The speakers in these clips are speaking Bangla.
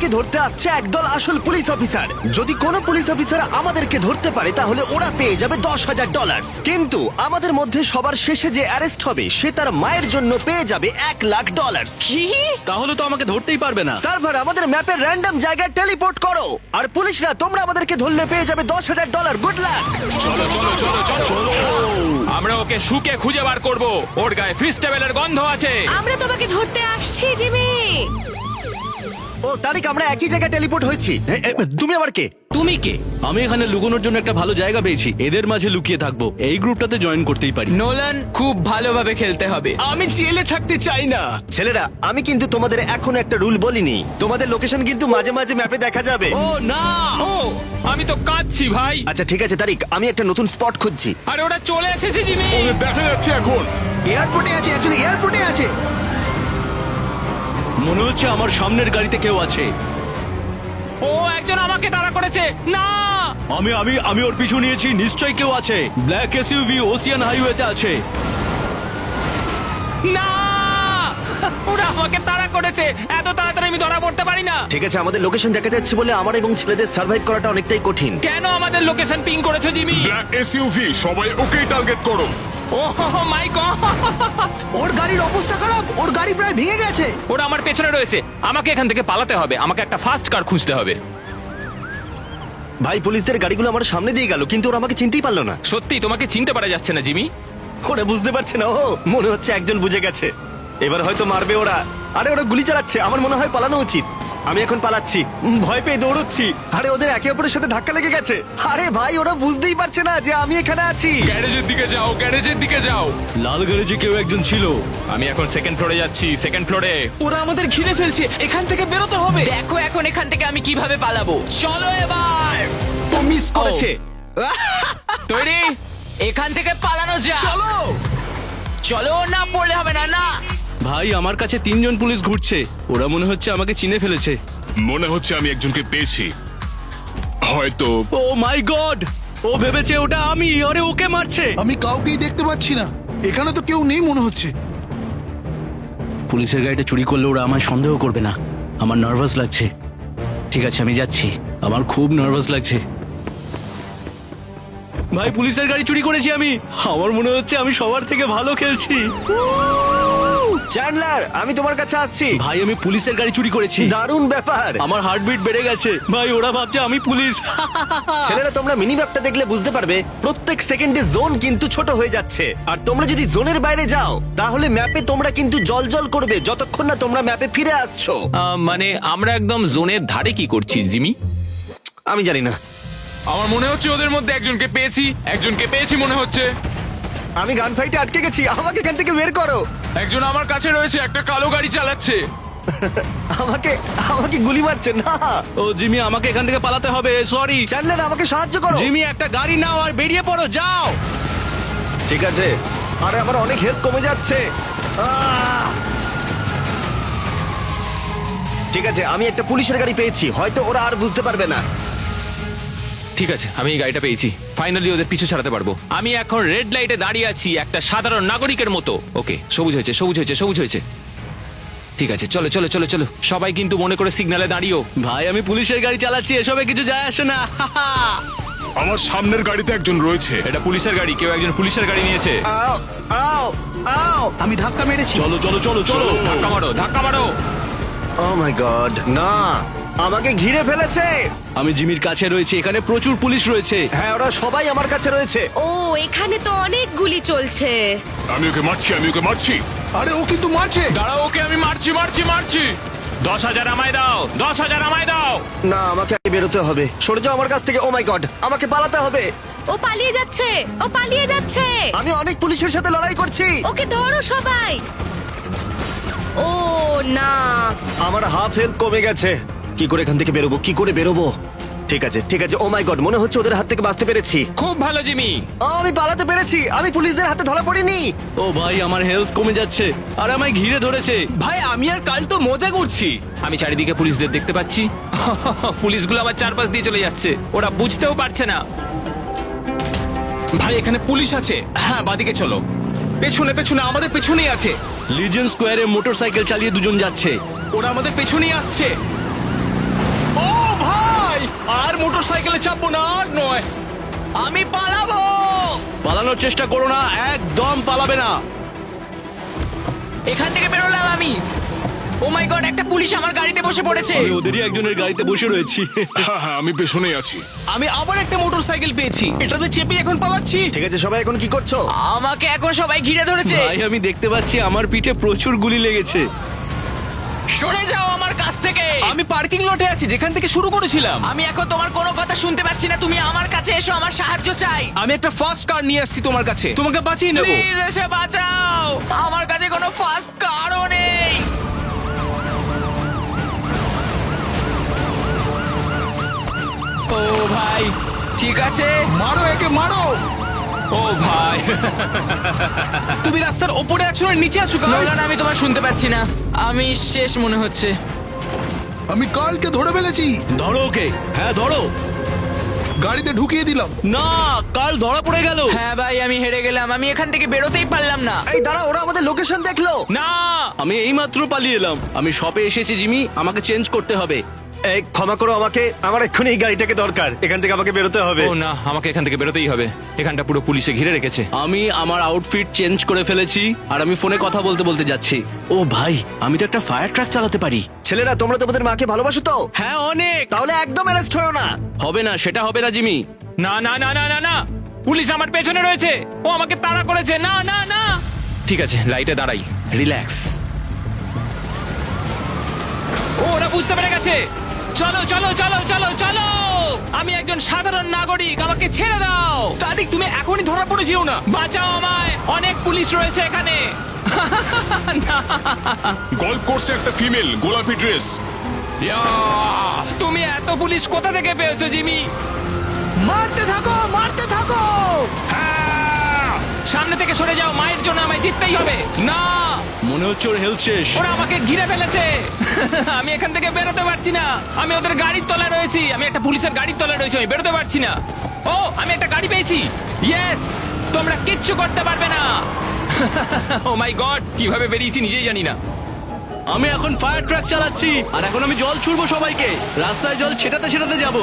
আমাদেরকে ধরতে আসছে একদল আসল পুলিশ অফিসার। যদি কোনো পুলিশ অফিসার আমাদেরকে ধরতে পারে তাহলে ওরা পেয়ে যাবে $10,000। কিন্তু আমাদের মধ্যে সবার শেষে যে অ্যারেস্ট হবে সে তার মায়ের জন্য পেয়ে যাবে $1,00,000। কি? তাহলে তো আমাকে ধরতেই পারবে না। সার্ভার আমাদের ম্যাপের র্যান্ডম জায়গায় টেলিপোর্ট করো, আর পুলিশরা তোমরা আমাদেরকে ধরলে পেয়ে যাবে $10,000। Good luck. চলো চলো চলো চলো আমরা ওকে শুকে খুঁজে বার করব। ওর গায়ে ফিস্টেবলের গন্ধ আছে। আমরা তোমাকে ধরতে আসছি জিমি। ও তারিখ, আমরা একই জায়গায় টেলিপোর্ট হয়েছি। তুমি আবার কে? তুমি কে? আমি এখানে লুকোনোর জন্য একটা ভালো জায়গা পেয়েছি, এদের মাঝে লুকিয়ে থাকবো। এই গ্রুপটাতে জয়েন করতেই পারি। নোলান, খুব ভালোভাবে খেলতে হবে। আমি জেলে থাকতে চাই না। ছেলেরা, আমি কিন্তু তোমাদের এখনো একটা রুল বলিনি। তোমাদের লোকেশন কিন্তু মাঝে মাঝে ম্যাপে দেখা যাবে। ও না! ও আমি তো কাঁদছি ভাই। আচ্ছা ঠিক আছে তারিক, আমি একটা নতুন স্পট খুঁজছি। আরে ওরা চলে এসেছে জিমি। দেখা যাচ্ছে এখন। এয়ারপোর্টে আছে, একজন এয়ারপোর্টে আছে। মনে হচ্ছে আমার সামনের গাড়িতে কেউ আছে। ও একজন আমাকে তাড়া করেছে। না আমি আমি আমি ওর পিছু নিয়েছি, নিশ্চয়ই কেউ আছে। ব্ল্যাক এসইউভি ওসিয়ান হাইওয়েতে আছে। না ওরা আমাকে তাড়া করেছে। এত তাড়াতাড়ি আমি ধরা পড়তে পারি না। ঠিক আছে, আমাদের লোকেশন দেখা যাচ্ছে বলে আমার এবং ছেলেদের সার্ভাইভ করাটা অনেকটাই কঠিন। কেন আমাদের লোকেশন পিং করেছো জিমি? ব্ল্যাক এসইউভি, সবাই ওকেই টার্গেট করো। ও মাই গড, ওর গাড়ির অবস্থা খারাপ, ওর গাড়ি প্রায় ভেঙে গেছে। ওরা আমার পেছনে রয়েছে। আমাকে এখান থেকে পালাতে হবে। আমাকে একটা ফাস্ট কার খুঁজতে হবে। ভাই, পুলিশদের গাড়িগুলো আমার সামনে দিয়ে গেল কিন্তু ওরা আমাকে চিনতেই পারলো না। সত্যি তোমাকে চিনতে পারা যাচ্ছে না জিমি। ওরা বুঝতে পারছে না। ও মনে হচ্ছে একজন বুঝে গেছে, এবার হয়তো মারবে ওরা। আরে ওরা গুলি চালাচ্ছে, আমার মনে হয় পালানো উচিত। আমি এখন পালাচ্ছি, ভয় পেয়ে দৌড়চ্ছি। আরে ওদের একে অপরের সাথে ধাক্কা লেগে গেছে। আরে ভাই, ওরা বুঝতেই পারছে না যে আমি এখানে আছি। গ্যারেজের দিকে যাও, গ্যারেজের দিকে যাও। লাল গ্যারেজে কেউ একজন ছিল। আমি এখন সেকেন্ড ফ্লোরে যাচ্ছি, সেকেন্ড ফ্লোরে। ওরা আমাদের ঘিরে ফেলছে, এখান থেকে বেরোতে হবে। দেখো এখন এখান থেকে আমি কিভাবে পালাবো। চলো এবার। ও মিস করেছে। তৈরি? এখান থেকে পালানো যা। চলো চলো, না পড়লে হবে না। না ভাই, আমার কাছে 3জন পুলিশ ঘুরছে। ওরা মনে হচ্ছে আমাকে চিনে ফেলেছে। মনে হচ্ছে আমি একজনকে পেয়েছি, হয়তো। ও মাই গড! ও ভেবেছে ওটা আমি, আরে ওকে মারছে। আমি কাউকেই দেখতে পাচ্ছি না, এখানে তো কেউ নেই মনে হচ্ছে। পুলিশের গাড়িটা চুরি করলে ওরা আমায় সন্দেহ করবে না। আমার নার্ভাস লাগছে। ঠিক আছে, আমি যাচ্ছি। আমার খুব নার্ভাস লাগছে। ভাই, পুলিশের গাড়ি চুরি করেছি আমি। আমার মনে হচ্ছে আমি সবার থেকে ভালো খেলছি। চ্যান্ডলার, আমি তোমার কাছে আসছি। ভাই, আমি পুলিশের গাড়ি চুরি করেছি। দারুণ ব্যাপার। আমার হার্টবিট বেড়ে গেছে। ভাই, ওরা ভাবছে আমি পুলিশ। ছেলেরা, তোমরা মিনি ম্যাপটা দেখলে বুঝতে পারবে প্রত্যেক সেকেন্ডে জোন কিন্তু ছোট হয়ে যাচ্ছে। আর তোমরা যদি জোনের বাইরে যাও তাহলে ম্যাপে তোমরা কিন্তু জল করবে যতক্ষণ না তোমরা ম্যাপে ফিরে আসছো। মানে আমরা একদম জোনের ধারে কি করছি জিমি? আমি জানি না। আমার মনে হচ্ছে ওদের মধ্যে একজনকে পেয়েছি মনে হচ্ছে। আমি গান ফাইটে আটকে গেছি, আমাকে এখান থেকে বের করো। একজন আমার কাছে রয়েছে, একটা কালো গাড়ি চালাচ্ছে। আমাকে আমাকে গুলি মারছে না। ও জিমি, আমাকে এখান থেকে পালাতে হবে। সরি চ্যান্ডলার, আমাকে সাহায্য করো। জিমি, একটা গাড়ি নাও আর বেরিয়ে পড়ো, যাও। ঠিক আছে। আরে আমার অনেক হেলথ কমে যাচ্ছে। ঠিক আছে, আমি একটা পুলিশের গাড়ি পেয়েছি, হয়তো ওরা আর বুঝতে পারবে না। ঠিক আছে, আমি এই গাড়িটা পেয়েছি। ফাইনালি ওদের পিছু ছাড়াতে পারবো। আমি এখন রেড লাইটে দাঁড়িয়ে আছি একটা সাধারণ নাগরিকের মতো। ওকে, সবুজ হয়েছে। ঠিক আছে, চলো চলো চলো চলো। সবাই কিন্তু মনে করে সিগন্যালে দাঁড়িয়েও। ভাই, আমি পুলিশের গাড়ি চালাচ্ছি, এসবে কিছু যায় আসে না। আমার সামনের গাড়িতে একজন রয়েছে। এটা পুলিশের গাড়ি, কেউ একজন পুলিশের গাড়ি নিয়েছে। আও আও আও! আমি ধাক্কা মেরেছি। চলো চলো চলো চলো। ধাক্কা মারো। ও মাই গড, না! আমাকে ঘিরে ফেলেছে। আমি জিমির কাছে রয়েছি, এখানে প্রচুর পুলিশ রয়েছে। হ্যাঁ, ওরা সবাই আমার কাছে রয়েছে। ও এখানে তো অনেক গুলি চলছে। আমি ওকে মারছি। আরে ও কিন্তু মারছে। দাঁড়াও, ওকে আমি মারছি। 10,000 আমায় দাও, 10,000 আমায় দাও। না, আমাকে আগে বেরোতে হবে। সরে যাও আমার কাছ থেকে। ও মাই গড, আমাকে পালাতে হবে। ও পালিয়ে যাচ্ছে। আমি অনেক পুলিশের সাথে লড়াই করছি। ওকে ধরো সবাই। ও না, আমার হাফ হেলথ কমে গেছে। কি করে এখান থেকে বেরোবো? ঠিক আছে। ও মাই গড, মনে হচ্ছে ওদের হাত থেকে বাঁচতে পেরেছি। খুব ভালো জিমি। আমি পালাতে পেরেছি। আমি পুলিশদের হাতে ধরা পড়িনি। ও ভাই, আমার হেলথ কমে যাচ্ছে আর আমায় ঘিরে ধরেছে। ভাই, আমি আর কাল তো মজা করছি। আমি চারিদিকে পুলিশদের দেখতে পাচ্ছি। পুলিশগুলো আমার চারপাশ দিয়ে চলে যাচ্ছে। ওরা বুঝতেও পারছে না। ভাই, এখানে পুলিশ আছে। হ্যাঁ, বাদিকে চলো। পেছনে আমাদের পেছনেই আছে। লিজেন্ড স্কোয়ারে মোটরসাইকেল চালিয়ে দুজন যাচ্ছে। ওরা আমাদের পেছনেই আসছে। জলে চাপবো না, আর নয়। আমি পালাবো। পালানোর চেষ্টা করো না, একদম পালাবে না। এখান থেকে বেরোলাম আমি। ও মাই গড, একটা পুলিশ আমার গাড়িতে বসে পড়েছে। আমি ওদেরই একজনের গাড়িতে বসে রয়েছি। হ্যাঁ হ্যাঁ আমি পেছনেই আছি। আমি আবার একটা মোটরসাইকেল পেয়েছি, এটাতে চেপে এখন পালাচ্ছি। ঠিক আছে সবাই এখন কি করছো? আমাকে এখন সবাই ঘিরে ধরেছে। ভাই আমি দেখতে পাচ্ছি আমার পিঠে প্রচুর গুলি লেগেছে। সরে যাও আমার কাছ থেকে। আমি পার্কিং লটে আছি, যেখান থেকে শুরু করেছিলাম। আমি এখন তোমার কোনো কথা শুনতে পাচ্ছি না। তুমি আমার কাছে এসো, আমার সাহায্য চাই। আমি একটা ফার্স্ট কার নিয়ে আসছি তোমার কাছে, তোমাকে বাঁচিয়ে নেবো। প্লিজ এসে বাঁচাও। আমার কাছে কোনো ফাস্ট কারও নেই। ও ভাই, ঠিক আছে। মারো একে মারো। ও ভাই, তুমি রাস্তার ওপরে আছো না নিচে আছো? কার? নোলান, আমি তোমার শুনতে পাচ্ছি না। আমি শেষ মনে হচ্ছে। আমি কালকে ধরে ফেলেছি, ধরো ওকে, হ্যাঁ ধরো। গাড়িতে ঢুকিয়ে দিলাম। না, কাল ধরা পড়ে গেল। হ্যাঁ ভাই, আমি হেরে গেলাম। আমি এখান থেকে বেরোতেই পারলাম না। এই দাঁড়া, ওরা আমাদের লোকেশন দেখলো। না আমি এইমাত্র পালিয়ে এলাম। আমি শপে এসেছি জিমি, আমাকে চেঞ্জ করতে হবে। এই ক্ষমা করো আমাকে, আমার এক্ষুনি এই গাড়িটাকে দরকার। এখান থেকে আমাকে বেরোতে হবে। ও না, আমাকে এখান থেকে বেরোতেই হবে। এখানটা পুরো পুলিশে ঘিরে রেখেছে। আমি আমার আউটফিট চেঞ্জ করে ফেলেছি আর আমি ফোনে কথা বলতে বলতে যাচ্ছি। ও ভাই, আমি তো একটা ফায়ার ট্রাক চালাতে পারি। ছেলেরা, তোমরা তোমাদের মাকে ভালোবাসো তো? হ্যাঁ অনেক। তাহলে একদম অ্যারেস্ট হয়েও না। হবে না, সেটা হবে না জিমি। না না না না না না, পুলিশ আমার পেছনে রয়েছে। ও আমাকে তাড়া করেছে। না না না। ঠিক আছে, লাইটে দাঁড়াই, রিল্যাক্স। ও, ওরা বুঝতে পেরে গেছে। চলো চলো চলো চলো চলো। আমি একজন সাধারণ নাগরিক, আমাকে ছেড়ে দাও। তারিক, তুমি এখনই ধরা পড়ে যেও না। বাঁচাও আমায়, অনেক পুলিশ রয়েছে এখানে। গল্ফ কোর্সে একটা ফিমেল, গোলাপি ড্রেস। ইয়া, তুমি এত পুলিশ কোথা থেকে পেয়েছো জিমি? মারতে থাকো মারতে থাকো। সামনে থেকে সরে যাও, মায়ের জন্য আমায় জিততেই হবে। না, মনে হচ্ছে ওর হেলথ শেষ। ওরা আমাকে ঘিরে ফেলেছে। আমি এখান থেকে বেরোতে পারছি না। আমি ওদের গাড়ির তলায় রয়েছি। আমি একটা পুলিশের গাড়ির তলায় রয়েছি, আমি বেরোতে পারছি না। ও, আমি একটা গাড়ি পেয়েছি। ইয়েস, তোমরা কিচ্ছু করতে পারবে না। ও মাই গড, কিভাবে বেরিয়েছি নিজেই জানি না। আমি এখন ফায়ার ট্রাক চালাচ্ছি আর এখন আমি জল ছুড়বো সবাইকে। রাস্তায় জল ছেটাতে ছেটাতে যাব।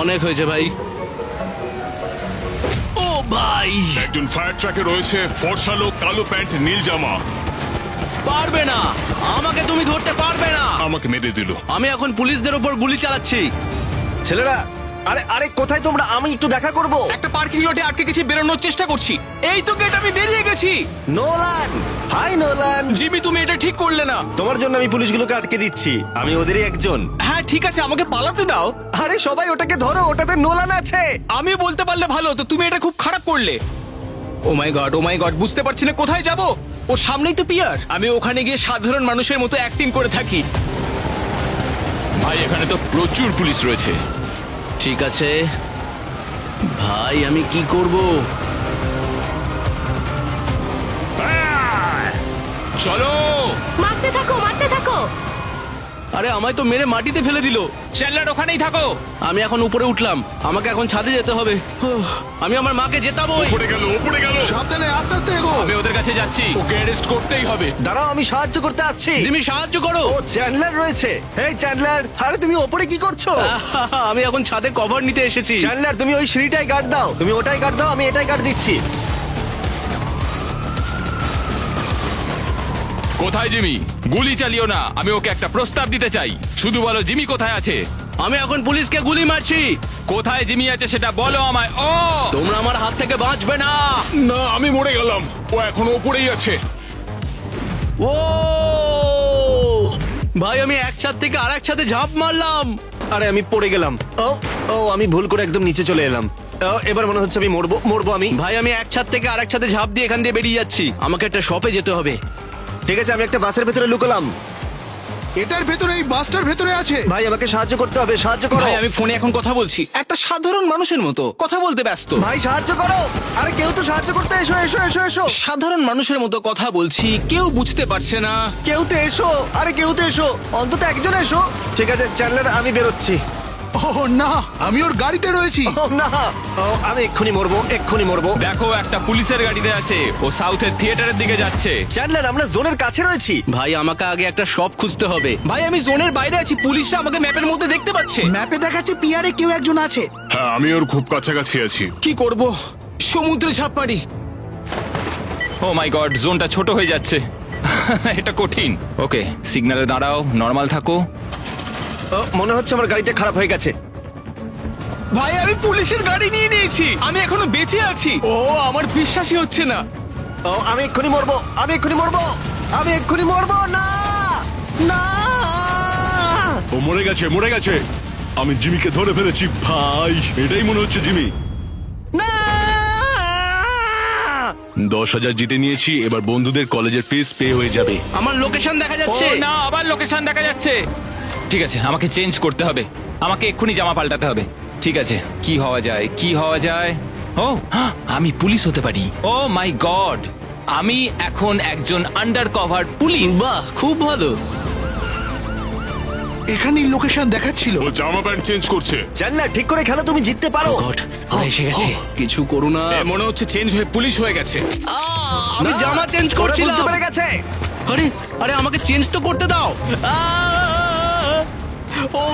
অনেক হয়েছে ভাই। ও ভাই, একজন ফায়ার ট্রাকে রয়েছে, ফর্সা লোক, কালো প্যান্ট, নীল জামা। পারবে না, আমাকে তুমি ধরতে পারবে না। আমাকে মেরে দিল। আমি এখন পুলিশদের উপর গুলি চালাচ্ছি। ছেলেরা, আরে আরে কোথায় তোমরা? আমি একটু দেখা করব। একটা পার্কিং লটে আটকে গেছি, বেরোনোর চেষ্টা করছি। এই তো গেট, আমি বেরিয়ে গেছি। Nolan, hi Nolan. জিমি, তুমি এটা ঠিক করলে না। তোমার জন্য আমি পুলিশগুলোকে আটকে দিচ্ছি। আমি ওদেরই একজন। হ্যাঁ ঠিক আছে, আমাকে পালাতে দাও। আরে সবাই ওটাকে ধরো, ওটাতে নোলান আছে। আমি বলতে পারলে ভালো হতো, তুমি এটা খুব খারাপ করলে। ও মাই গড, বুঝতে পারছি না কোথায় যাব। ও সামনেই তো পিয়ার। আমি ওখানে গিয়ে সাধারণ মানুষের মতো অ্যাক্টিং করে থাকি। ভাই, এখানে তো প্রচুর পুলিশ রয়েছে। ঠিক আছে ভাই, আমি কি করব? চলো। মারতে থাকো মারতে থাকো। আরে আমায় তো মেরে মাটিতে ফেলে দিল। চ্যান্ডলার, ওখানেই থাকো। আমি এখন উপরে উঠলাম, আমাকে এখন ছাদে যেতে হবে। আমি আমার মাকে জেতাবোই। ওপরে গেল, ওপরে গেল। সাবধানে আস্তে আস্তে এগো। আমি ওদের কাছে যাচ্ছি। ওকে অ্যারেস্ট করতেই হবে। দাঁড়াও, আমি সাহায্য করতে আসছি। জিমি সাহায্য করো। ও চ্যান্ডলার রয়েছে। এই চ্যান্ডলার, আরে তুমি ওপরে কি করছো? আমি এখন ছাদে কভার নিতে এসেছি। চ্যান্ডলার, তুমি ওই সিঁড়িটাই গার্ড দাও। তুমি ওটাই গার্ড দাও, আমি এটাই গার্ড দিচ্ছি। কোথায় জিমি? গুলি চালিও না। আমি ওকে একটা প্রস্তাব দিতে চাই। শুধু বলো জিমি কোথায় আছে। আমি এখন পুলিশকে গুলি মারছি। কোথায় জিমি আছে সেটা বলো আমায়। ও, তোমরা আমার হাত থেকে বাঁচবে না। না, আমি মরে গেলাম। ও এখন ওপরেই আছে। ও ভাই, আমি এক ছাদ থেকে আরেক ছাদে ঝাঁপ মারলাম। আরে আমি পড়ে গেলাম। ও ও, আমি ভুল করে একদম নিচে চলে এলাম। এবার মনে হচ্ছে আমি মরবো আমি। ভাই, আমি এক ছাদ থেকে আরেক ছাদে ঝাঁপ দিয়ে এখান দিয়ে বেরিয়ে যাচ্ছি। আমাকে একটা শপে যেতে হবে। ঠিক আছে, আমি একটা বাসের ভেতরে লুকলাম। এটার ভেতরে, এই বাসটার ভেতরে আছে। ভাই আমাকে সাহায্য করতে হবে, সাহায্য করো। ভাই, আমি ফোনে এখন কথা বলছি, একটা সাধারণ মানুষের মতো কথা বলতে ব্যস্ত। ভাই সাহায্য করো। আরে কেউ তো সাহায্য করতে এসো এসো এসো এসো। সাধারণ মানুষের মতো কথা বলছি, কেউ বুঝতে পারছে না। কেউ তো এসো, আরে কেউ তো এসো, অন্তত একজন এসো। ঠিক আছে চ্যান্ডলার, আমি বেরোচ্ছি। ও না, আমি ওর গাড়িতে রয়েছি। ও না, ও আমি এক্ষুনি মরবো, এক্ষুনি মরবো। দেখো একটা পুলিশের গাড়িতে আছে, ও সাউথের থিয়েটারের দিকে যাচ্ছে। চ্যান্ডলার, আমরা জোনের কাছে রয়েছি। ভাই আমাকে আগে একটা শপ খুঁজতে হবে। ভাই আমি জোনের বাইরে আছি, পুলিশরা আমাকে ম্যাপের মধ্যে দেখতে পাচ্ছে। ম্যাপে দেখাচ্ছে পিয়ারে কেউ একজন আছে। হ্যাঁ, আমি ওর খুব কাছাকাছি আছি। কি করব? সমুদ্রে ঝাঁপ মারি। ও মাই গড, জোনটা ছোট হয়ে যাচ্ছে। এটা কঠিন। ওকে, সিগন্যালে দাঁড়াও, নর্মাল থাকো। ও, মনে হচ্ছে আমার গাড়িটা খারাপ হয়ে গেছে। ভাই আমি পুলিশের গাড়ি নিয়ে নিয়েছি, আমি এখনো বেঁচে আছি। ও আমার বিশ্বাসই হচ্ছে না। ও আমি এক্ষুনি মরবো, আমি এক্ষুনি মরবো, আমি এক্ষুনি মরবো। না না, ও মরে গেছে, মরে গেছে। আমি জিমিকে ধরে ফেলেছি ভাই, এটাই মনে হচ্ছে জিমি। না 10,000 জিতে নিয়েছি, এবার বন্ধুদের কলেজের ফিস পে হয়ে যাবে। আমার লোকেশন দেখা ও যাচ্ছে। না, আবার লোকেশন দেখা যাচ্ছে। ঠিক আছে, আমাকে চেঞ্জ করতে হবে, আমাকে এক্ষুনি জামা পাল্টাতে হবে। ঠিক আছে, কি হওয়া যায়, কি হওয়া যায়? ও হ্যাঁ, আমি পুলিশ হতে পারি। ও মাই গড, আমি এখন একজন আন্ডার কভার পুলিশ। বাহ, খুব ভালো। এখানেই লোকেশন দেখাচ্ছিল। ও জামা প্যান্ট চেঞ্জ করছে। চ্যান্ডলার, ঠিক করে খেলো, তুমি জিততে পারো। গড, ওরা এসে গেছে। কিছু করো না। এ, মনে হচ্ছে চেঞ্জ হয়ে পুলিশ হয়ে গেছে। আমি না, জামা চেঞ্জ ওরা করছিলাম। বুঝতে পেরে গেছে। আরে আরে আমাকে চেঞ্জ তো করতে দাও। ও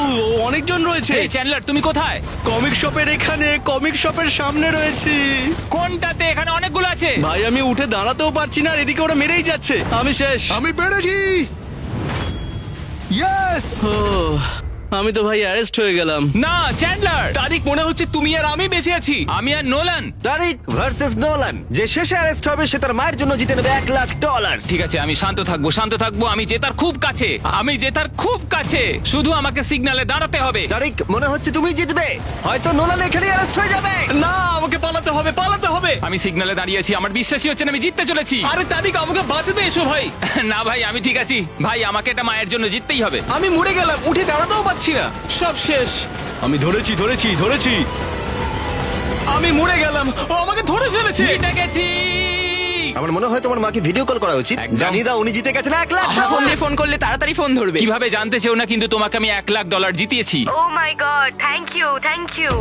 অনেকজন রয়েছে। এই চ্যান্ডলার, তুমি কোথায়? কমিক শপের এখানে, কমিক শপের সামনে রয়েছি। কোনটাতে? এখানে অনেকগুলো আছে। ভাই আমি উঠে দাঁড়াতেও পারছি না, আর এদিকে ওরা মেরেই যাচ্ছে। আমি শেষ। আমি পেরেছি। ইয়েস। ও, আমি তো ভাই অ্যারেস্ট হয়ে গেলাম। না চ্যান্ডলার, তারিখ মনে হচ্ছে তুমি আর আমি বেঁচে আছি। আমি আর নোলান। তারিক ভার্সেস নোলান, যে শেষে অ্যারেস্ট হবে সে তার মায়ের জন্য জিতে নেবে $1,00,000। ঠিক আছে, আমি শান্ত থাকবো, শান্ত থাকবো। আমি জেতার খুব কাছে, আমি জেতার খুব কাছে। শুধু আমাকে সিগন্যালে দাঁড়াতে হবে। তারিক, মনে হচ্ছে তুমি জিতবে। হয়তো নোলান এখানে অ্যারেস্ট হয়ে যাবে। না আমাকে পালাতে হবে, পালাতে হবে। আমি সিগন্যালে দাঁড়িয়ে আছি, আমার বিশ্বাসই হচ্ছে না আমি জিততে চলেছি। আরে তারিখ আমাকে বাঁচাতে এসো ভাই। না ভাই, আমি ঠিক আছি ভাই, আমাকে এটা মায়ের জন্য জিততেই হবে। আমি মরে গেলাম, উঠে দাঁড়াতেও পারছি না, সব শেষ। আমি ধরেছি ধরেছি ধরেছি। আমি মরে গেলাম, ও আমাকে ধরে ফেলেছে। জিতে গেছি। আমার মনে হয় তোমার মাকে ভিডিও কল করা উচিত। একদম। জানিয়ে দাও উনি জিতে গেছেন আমার ফোন দিয়ে $1,00,000। ফোন করলে তাড়াতাড়ি ফোন ধরবে। কিভাবে জানতে চেও না, কিন্তু তোমাকে আমি $1,00,000 জিতিয়েছি। Oh my God, thank you, thank you.